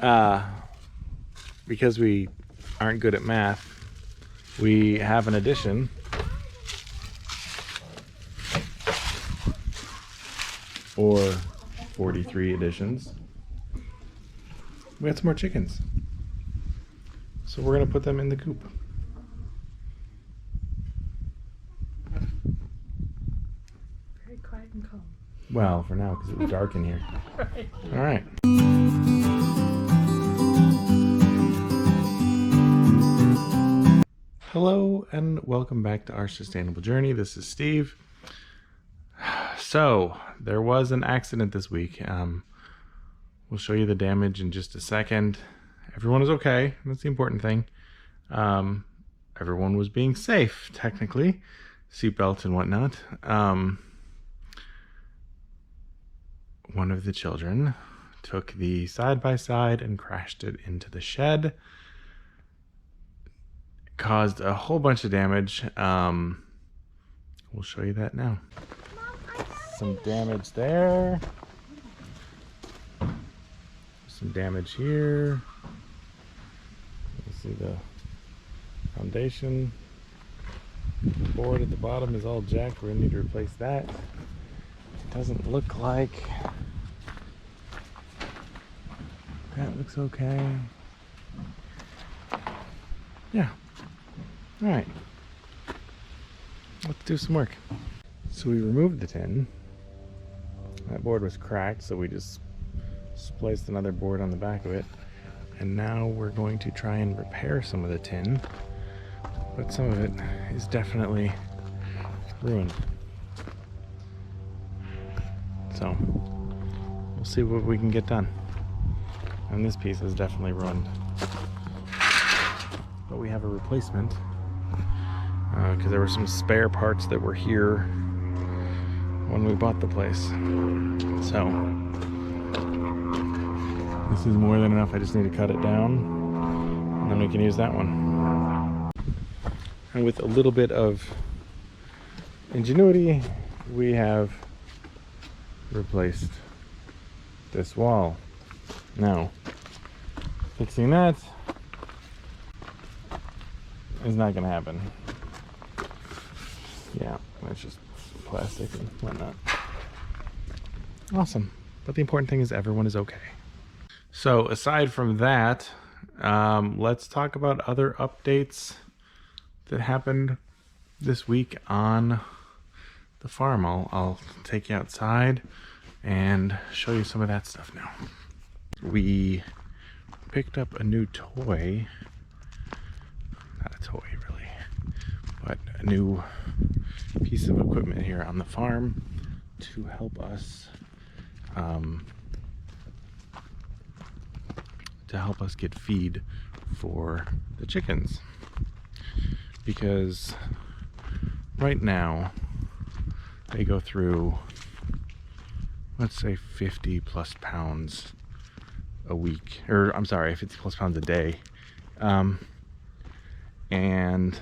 because we aren't good at math, we have an addition. Or 43 additions. We got some more chickens. So we're gonna put them in the coop. Very quiet and calm. Well, for now, because it was dark in here. Right. All right. Hello and welcome back to our sustainable journey. This is Steve. So there was an accident this week. We'll show you the damage in just a second. Everyone is okay. That's the important thing. Everyone was being safe, technically. Seatbelts and whatnot. One of the children took the side-by-side and crashed it into the shed. Caused a whole bunch of damage. We'll show you that now. Some damage there. Some damage here. You see the foundation. The board at the bottom is all jacked. We're gonna need to replace that. It doesn't look like that looks okay. Yeah. All right. Let's do some work. So we removed the tin. That board was cracked, so we just spliced another board on the back of it. And now we're going to try and repair some of the tin, but some of it is definitely ruined. So we'll see what we can get done. And this piece is definitely ruined. But we have a replacement because there were some spare parts that were here when we bought the place. So this is more than enough. I just need to cut it down and then we can use that one. And with a little bit of ingenuity, we have replaced this wall. Now, fixing that is not gonna happen. Yeah, it's just plastic and whatnot. Awesome. But the important thing is everyone is okay. So aside from that, let's talk about other updates that happened this week on the farm. I'll take you outside and show you some of that stuff now. We picked up a new toy. Not a toy really, but a new piece of equipment here on the farm to help us get feed for the chickens, because right now they go through, let's say 50 plus pounds a week, or I'm sorry, 50 plus pounds a day, and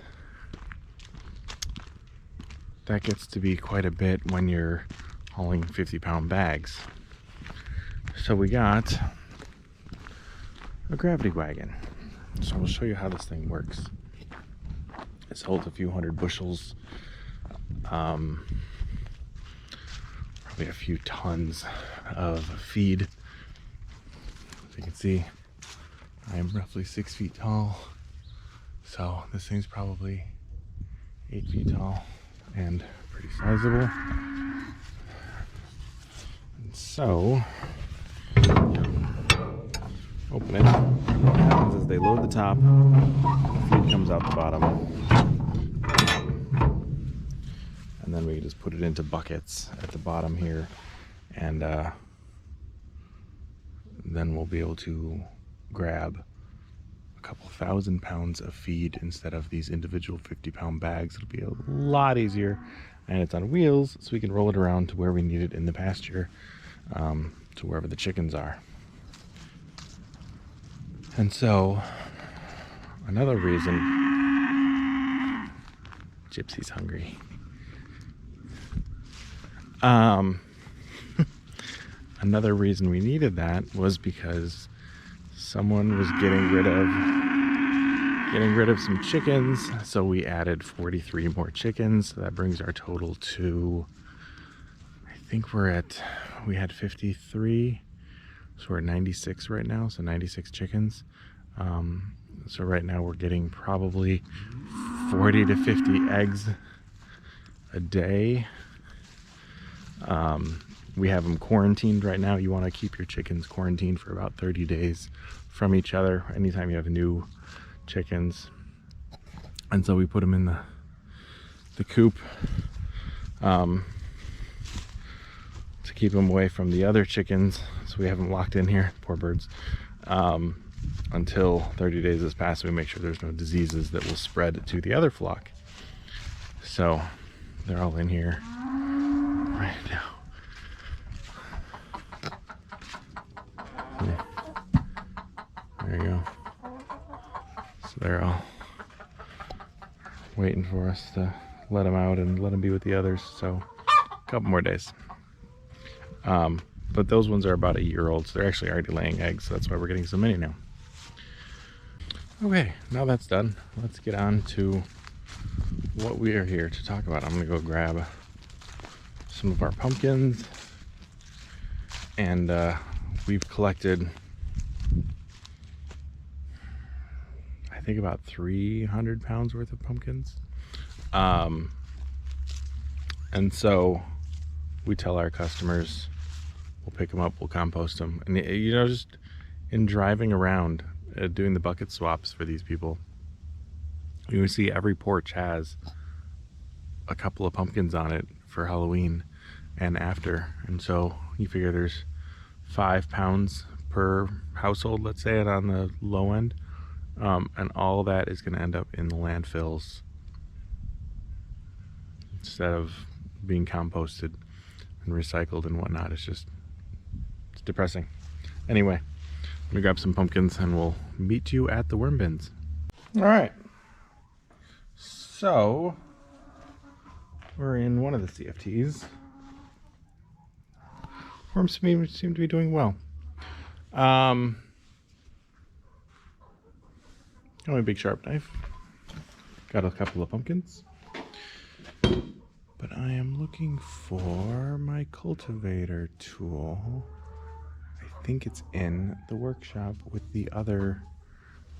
that gets to be quite a bit when you're hauling 50-pound bags. So we got a gravity wagon. So I'll show you how this thing works. This holds a few hundred bushels, probably a few tons of feed. As you can see, I am roughly 6 feet tall. So this thing's probably 8 feet tall and pretty sizable. And so, open it. What happens is they load the top, the feed comes out the bottom, and then we just put it into buckets at the bottom here, and then we'll be able to grab a couple 1,000 pounds of feed instead of these individual 50-pound bags. It'll be a lot easier, and it's on wheels, so we can roll it around to where we need it in the pasture, to wherever the chickens are. And so another reason, Gypsy's hungry. Another reason we needed that was because someone was getting rid of some chickens, so we added 43 more chickens. So that brings our total to, I think we had 53, so we're at 96 right now, so 96 chickens. So right now we're getting probably 40 to 50 eggs a day. We have them quarantined right now. You want to keep your chickens quarantined for about 30 days from each other anytime you have new chickens. And so we put them in the coop to keep them away from the other chickens. So we have them locked in here, poor birds, until 30 days has passed. We make sure there's no diseases that will spread to the other flock. So they're all in here right now. Yeah. There you go. So they're all waiting for us to let them out and let them be with the others. So a couple more days. But those ones are about a year old, so they're actually already laying eggs. So that's why we're getting so many now. Okay, now that's done. Let's get on to what we are here to talk about. I'm gonna go grab some of our pumpkins, and we've collected, I think, about 300 pounds worth of pumpkins. And so we tell our customers, we'll pick them up, we'll compost them. And you know, just in driving around, doing the bucket swaps for these people, you see every porch has a couple of pumpkins on it for Halloween and after. And so you figure there's 5 pounds per household, let's say it on the low end. And all that is going to end up in the landfills instead of being composted and recycled and whatnot. It's depressing. Anyway, let me grab some pumpkins and we'll meet you at the worm bins. All right. So we're in one of the CFTs. Worms seem to be doing well. Got my big sharp knife. Got a couple of pumpkins. But I am looking for my cultivator tool. I think it's in the workshop with the other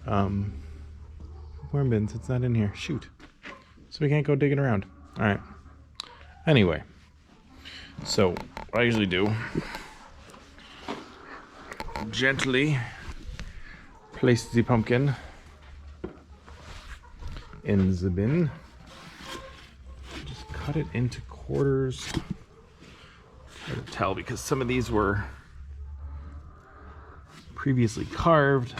worm bins. It's not in here. Shoot. So we can't go digging around. All right. Anyway, so what I usually do, gently place the pumpkin in the bin. Just cut it into quarters. Hard to tell because some of these were previously carved.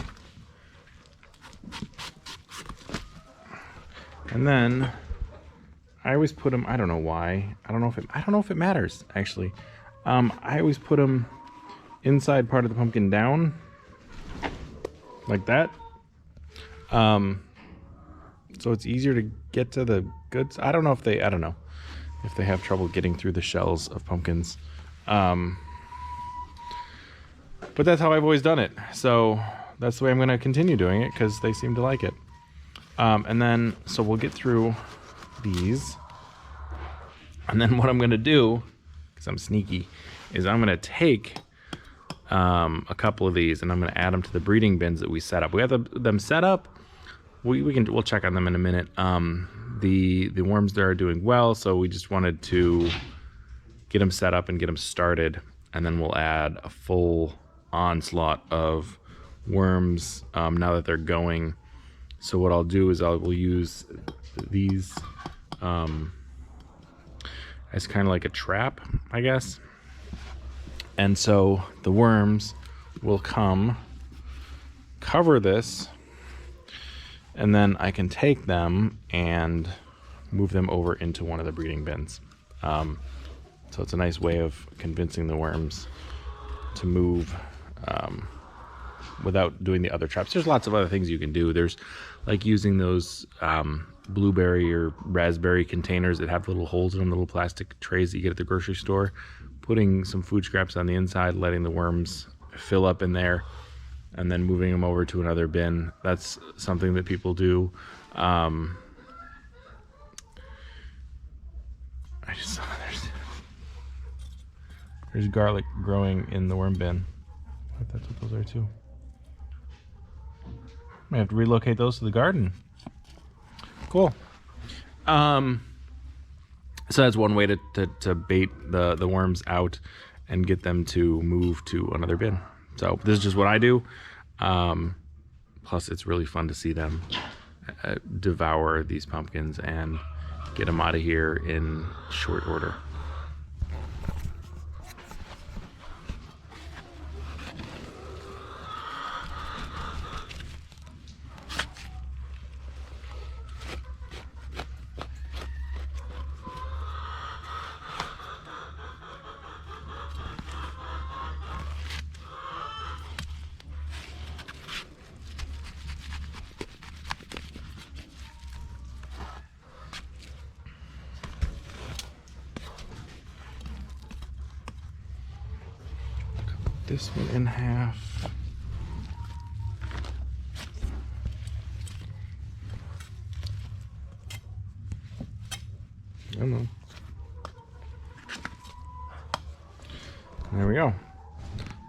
And then I always put them, I don't know why. I don't know if it matters actually. I always put them inside part of the pumpkin down like that. So it's easier to get to the goods. I don't know if they have trouble getting through the shells of pumpkins. But that's how I've always done it. So that's the way I'm going to continue doing it because they seem to like it. And then, so we'll get through these. And then what I'm going to do, because I'm sneaky, is I'm going to take a couple of these and I'm going to add them to the breeding bins that we set up. We have them set up. We'll check on them in a minute. The worms there are doing well, so we just wanted to get them set up and get them started, and then we'll add a full onslaught of worms now that they're going. So what I'll do is we'll use these as kind of like a trap, I guess. And so the worms will come, cover this, and then I can take them and move them over into one of the breeding bins. So it's a nice way of convincing the worms to move without doing the other traps. There's lots of other things you can do. There's like using those blueberry or raspberry containers that have little holes in them, little plastic trays that you get at the grocery store, putting some food scraps on the inside, letting the worms fill up in there, and then moving them over to another bin. That's something that people do. I just saw there's garlic growing in the worm bin. But that's what those are too. May have to relocate those to the garden. Cool. So that's one way to bait the worms out and get them to move to another bin. So this is just what I do. Plus, it's really fun to see them devour these pumpkins and get them out of here in short order. This one in half. Come on. There we go.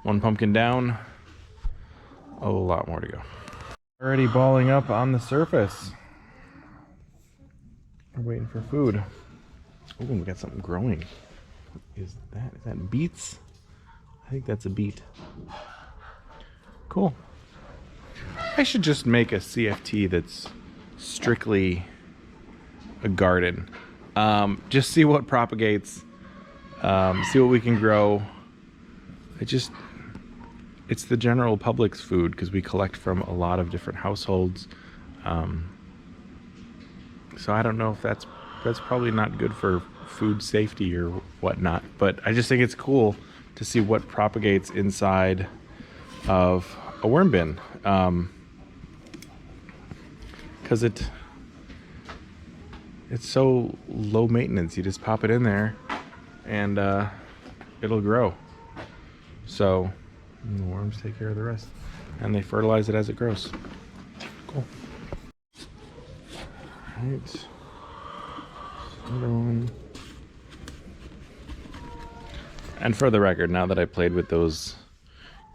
One pumpkin down. A lot more to go. Already balling up on the surface. We're waiting for food. Oh, we got something growing. What is that? Is that beets? I think that's a beet. Cool. I should just make a CFT that's strictly a garden. Just see what propagates, see what we can grow. It's the general public's food because we collect from a lot of different households. So I don't know if that's probably not good for food safety or whatnot, but I just think it's cool to see what propagates inside of a worm bin, because it's so low maintenance. You just pop it in there and it'll grow. So the worms take care of the rest and they fertilize it as it grows. Cool. All right, another one. And for the record, now that I played with those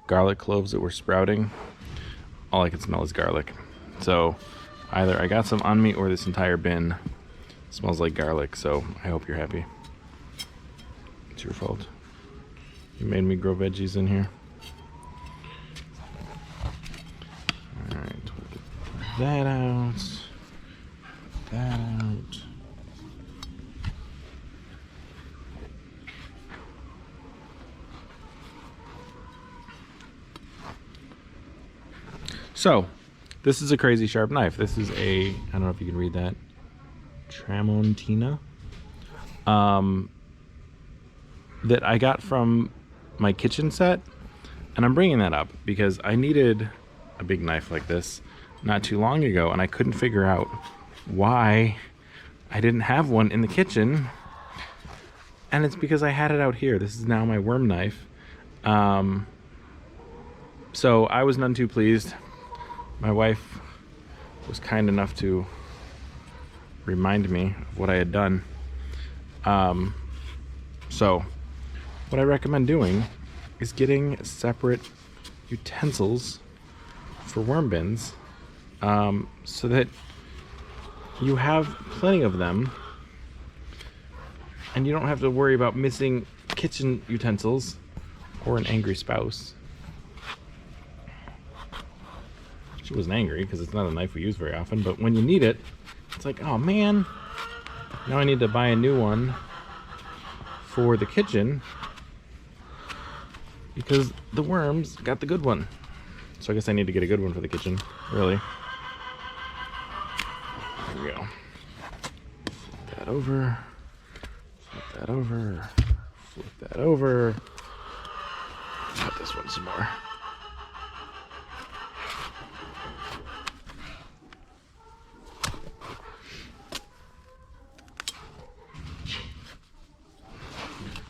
garlic cloves that were sprouting, all I can smell is garlic. So either I got some on me or this entire bin smells like garlic. So I hope you're happy. It's your fault. You made me grow veggies in here. All right, we'll get that out. That out. So, this is a crazy sharp knife. This is I don't know if you can read that, Tramontina, that I got from my kitchen set. And I'm bringing that up because I needed a big knife like this not too long ago, and I couldn't figure out why I didn't have one in the kitchen. And it's because I had it out here. This is now my worm knife. So I was none too pleased. My wife was kind enough to remind me of what I had done. So what I recommend doing is getting separate utensils for worm bins, so that you have plenty of them and you don't have to worry about missing kitchen utensils or an angry spouse. She wasn't angry because it's not a knife we use very often, but when you need it, it's like, oh man, now I need to buy a new one for the kitchen because the worms got the good one. So I guess I need to get a good one for the kitchen, really. There we go. Flip that over. Flip that over. Flip that over. Cut this one some more.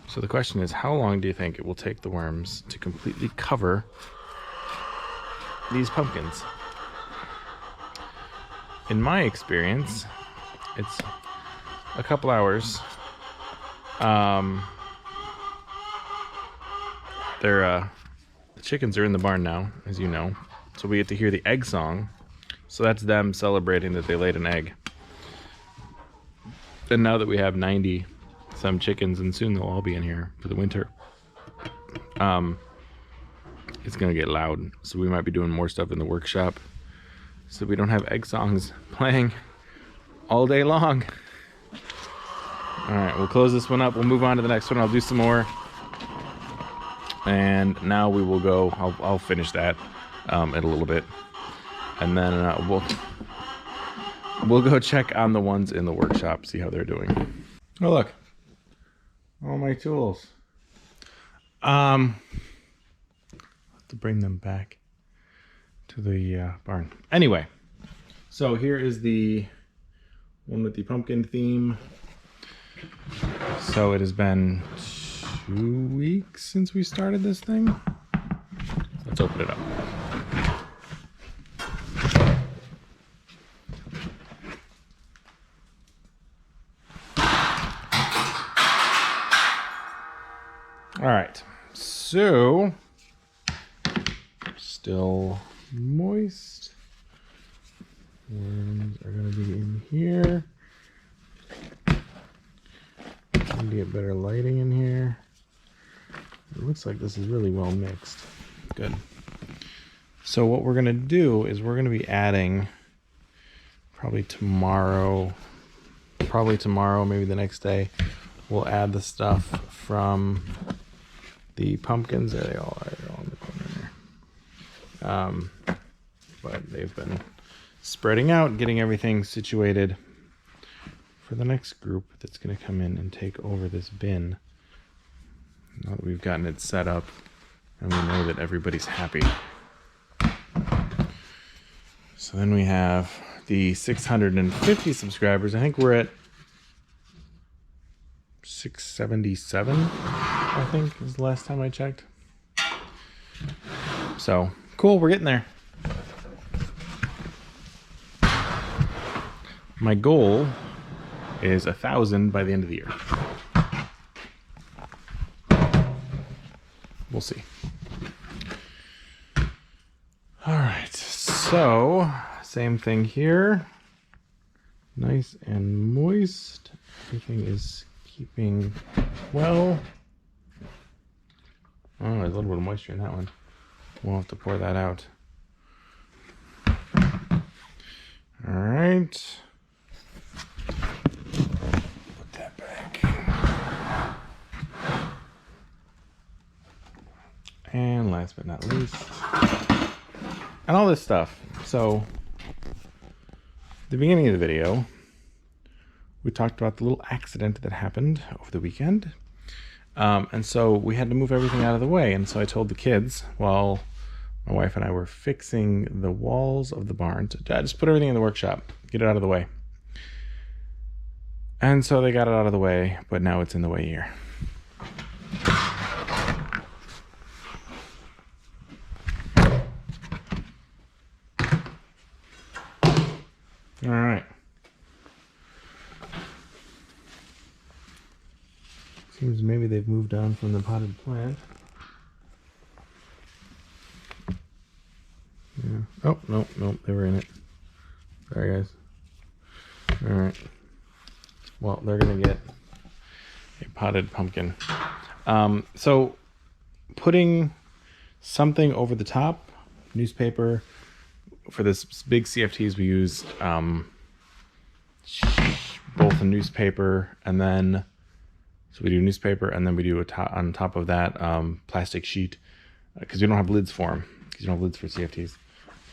So the question is, how long do you think it will take the worms to completely cover these pumpkins. In my experience, it's a couple hours. The chickens are in the barn now, as you know, so we get to hear the egg song. So that's them celebrating that they laid an egg. And now that we have 90 some chickens, and soon they'll all be in here for the winter, it's gonna get loud, so we might be doing more stuff in the workshop so we don't have egg songs playing all day long. All right, we'll close this one up. We'll move on to the next one. I'll do some more, and now we will go. I'll finish that in a little bit, and then we'll go check on the ones in the workshop, see how they're doing. Oh look, all my tools. Have to bring them back to the barn. Anyway, so here is the one with the pumpkin theme. So it has been 2 weeks since we started this thing. Let's open it up. All right, so still moist. Worms are gonna be in here. Gonna get better lighting in here. It looks like this is really well mixed. Good. So what we're gonna do is we're gonna be adding probably tomorrow, maybe the next day, we'll add the stuff from the pumpkins. There they all are. They're all in the corner there. But they've been spreading out, getting everything situated for the next group that's going to come in and take over this bin. Now that we've gotten it set up and we know that everybody's happy. So then we have the 650 subscribers. I think we're at 677, I think, is the last time I checked. So cool, we're getting there. My goal is 1,000 by the end of the year. We'll see. All right, so same thing here. Nice and moist. Everything is keeping well. Oh, there's a little bit of moisture in that one. We'll have to pour that out. All right. Put that back. And last but not least, and all this stuff. So, at the beginning of the video, we talked about the little accident that happened over the weekend. And so we had to move everything out of the way. And so I told the kids, while my wife and I were fixing the walls of the barn, to just put everything in the workshop, get it out of the way. And so they got it out of the way, but now it's in the way here. All right. Seems maybe they've moved on from the potted plant. Yeah. Oh, no, they were in it. Sorry, guys. All right. Well, they're going to get a potted pumpkin. So putting something over the top, newspaper. For this big CFTs, we use both a newspaper and then, so we do newspaper and then we do on top of that plastic sheet, because we don't have lids for them, because you don't have lids for CFTs.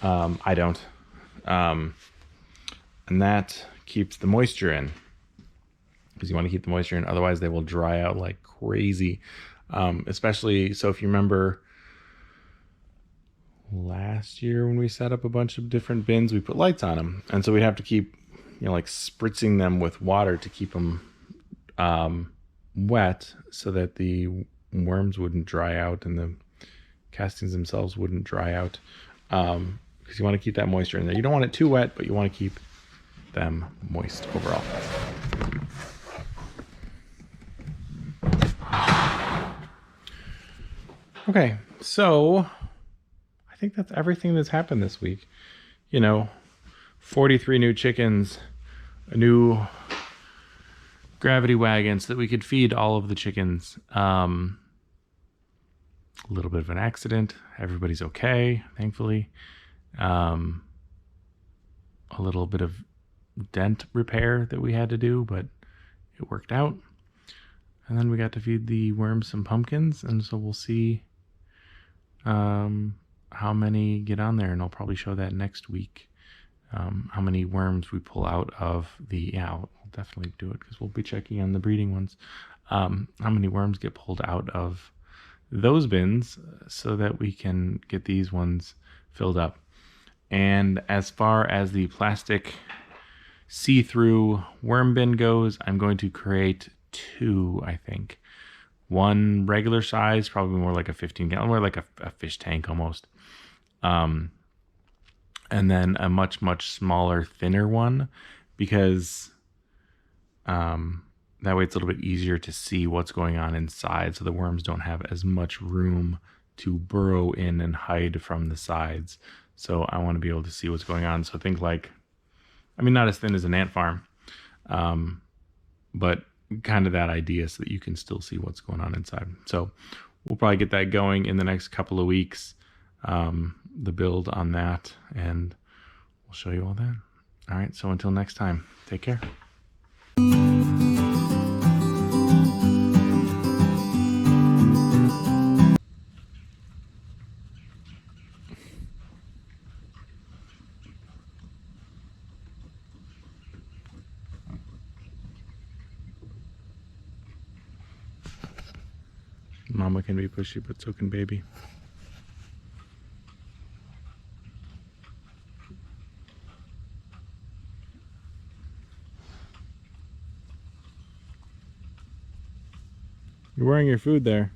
I don't. And that keeps the moisture in, because you want to keep the moisture in, otherwise they will dry out like crazy. Especially, so if you remember last year when we set up a bunch of different bins, we put lights on them, and so we'd have to keep, like spritzing them with water to keep them wet, so that the worms wouldn't dry out and the castings themselves wouldn't dry out. because you want to keep that moisture in there. You don't want it too wet, but you want to keep them moist overall. Okay, so I think that's everything that's happened this week. 43 new chickens, a new gravity wagon so that we could feed all of the chickens. A little bit of an accident. Everybody's okay, thankfully. A little bit of dent repair that we had to do, but it worked out. And then we got to feed the worms some pumpkins, and so we'll see how many get on there, and I'll probably show that next week. How many worms we pull out of the, I'll definitely do it because we'll be checking on the breeding ones. How many worms get pulled out of those bins so that we can get these ones filled up. And as far as the plastic see-through worm bin goes, I'm going to create 2, I think. One regular size, probably more like a 15-gallon, more like a fish tank almost. And then a much, much smaller, thinner one, because that way it's a little bit easier to see what's going on inside, so the worms don't have as much room to burrow in and hide from the sides. So I want to be able to see what's going on. So think like, not as thin as an ant farm, but kind of that idea so that you can still see what's going on inside. So we'll probably get that going in the next couple of weeks, the build on that, and we'll show you all that. All right, so until next time, take care. Mama can be pushy, but so can baby. You're wearing your food there.